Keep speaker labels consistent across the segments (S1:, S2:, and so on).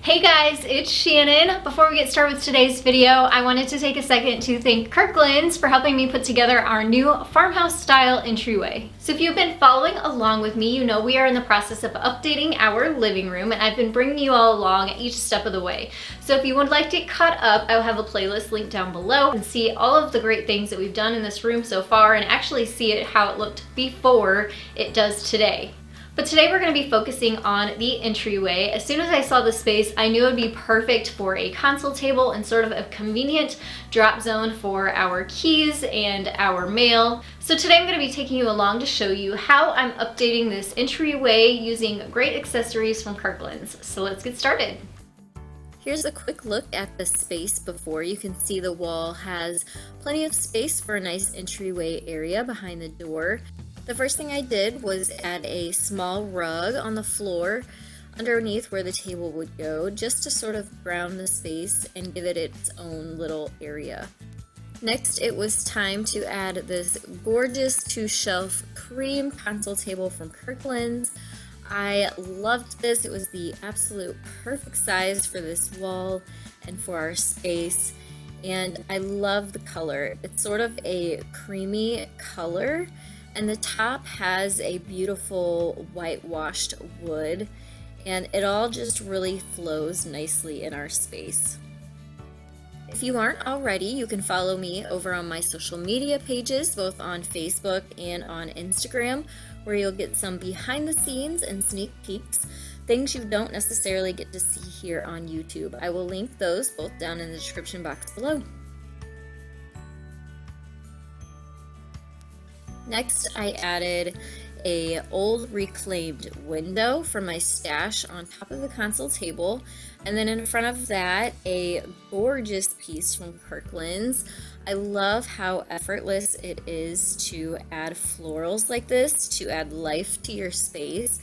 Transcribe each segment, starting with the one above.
S1: Hey guys, it's Shannon. Before we get started with today's video, I wanted to take a second to thank Kirkland's for helping me put together our new farmhouse style entryway. So if you've been following along with me, you know we are in the process of updating our living room, and I've been bringing you all along each step of the way. So if you would like to get caught up, I'll have a playlist linked down below and see all of the great things that we've done in this room so far and actually see it how it looked before it does today. But today we're going to be focusing on the entryway. As soon as I saw the space, I knew it would be perfect for a console table and sort of a convenient drop zone for our keys and our mail. So today I'm going to be taking you along to show you how I'm updating this entryway using great accessories from Kirkland's. So let's get started. Here's a quick look at the space before. You can see the wall has plenty of space for a nice entryway area behind the door. The first thing I did was add a small rug on the floor underneath where the table would go, just to sort of ground the space and give it its own little area. Next, it was time to add this gorgeous 2-shelf cream console table from Kirkland's. I loved this. It was the absolute perfect size for this wall and for our space. And I love the color. It's sort of a creamy color. And the top has a beautiful whitewashed wood, and it all just really flows nicely in our space. If you aren't already, you can follow me over on my social media pages, both on Facebook and on Instagram, where you'll get some behind the scenes and sneak peeks, things you don't necessarily get to see here on YouTube. I will link those both down in the description box below. Next, I added a old reclaimed window from my stash on top of the console table, and then in front of that, a gorgeous piece from Kirkland's. I love how effortless it is to add florals like this, to add life to your space.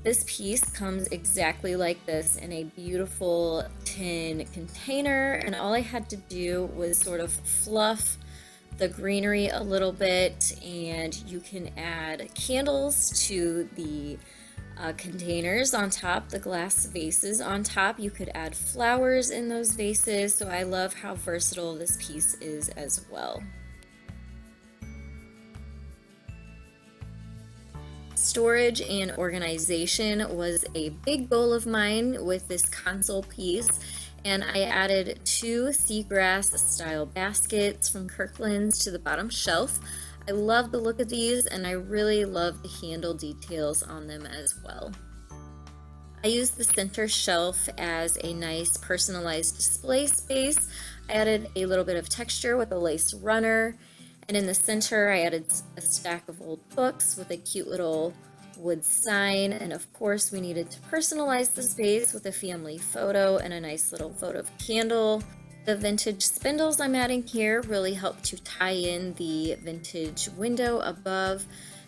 S1: This piece comes exactly like this in a beautiful tin container, and all I had to do was sort of fluff the greenery a little bit, and you can add candles to the containers on top, the glass vases on top. You could add flowers in those vases, so I love how versatile this piece is as well. Storage and organization was a big goal of mine with this console piece, and I added 2 seagrass style baskets from Kirkland's to the bottom shelf. I love the look of these, and I really love the handle details on them as well. I used the center shelf as a nice personalized display space. I added a little bit of texture with a lace runner, and in the center I added a stack of old books with a cute little wood sign, and of course we needed to personalize the space with a family photo and a nice little votive candle. The vintage spindles I'm adding here really help to tie in the vintage window above,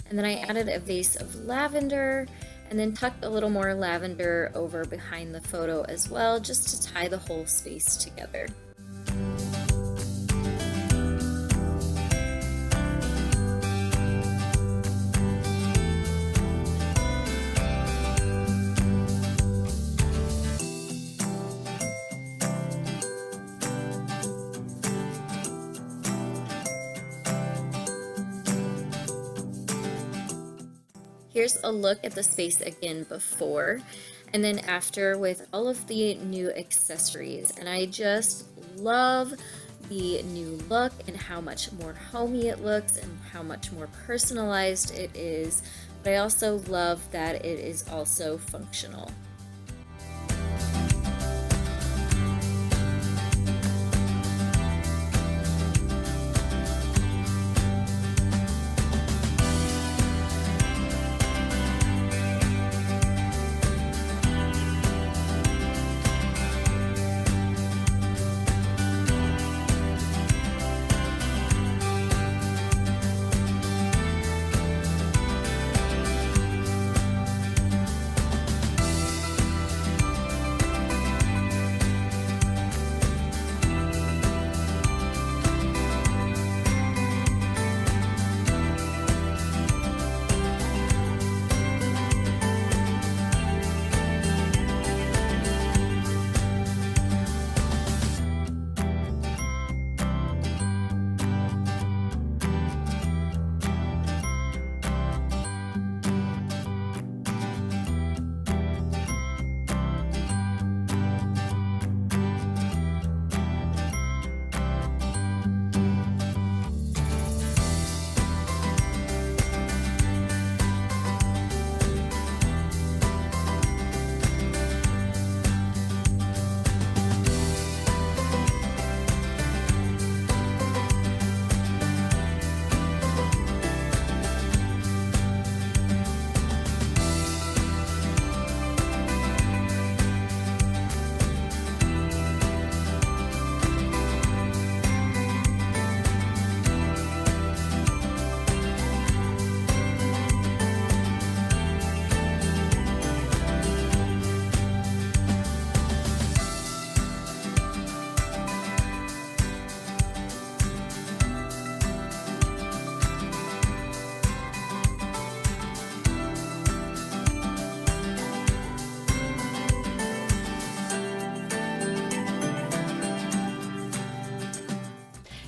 S1: and then I added a vase of lavender and then tucked a little more lavender over behind the photo as well, just to tie the whole space together. Here's a look at the space again before and then after with all of the new accessories, and I just love the new look and how much more homey it looks and how much more personalized it is, but I also love that it is also functional.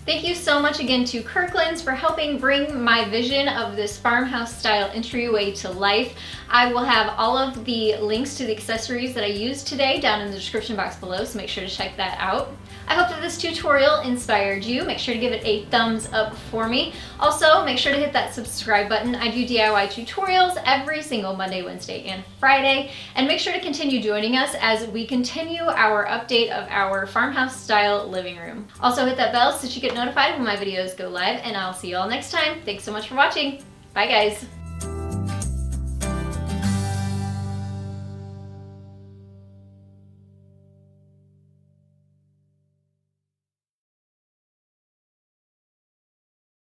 S1: Thank you so much again to Kirkland's for helping bring my vision of this farmhouse style entryway to life. I will have all of the links to the accessories that I used today down in the description box below, so make sure to check that out. I hope that this tutorial inspired you. Make sure to give it a thumbs up for me. Also, make sure to hit that subscribe button. I do DIY tutorials every single Monday, Wednesday, and Friday. And make sure to continue joining us as we continue our update of our farmhouse style living room. Also hit that bell so that you get notified when my videos go live, and I'll see you all next time. Thanks so much for watching. Bye guys.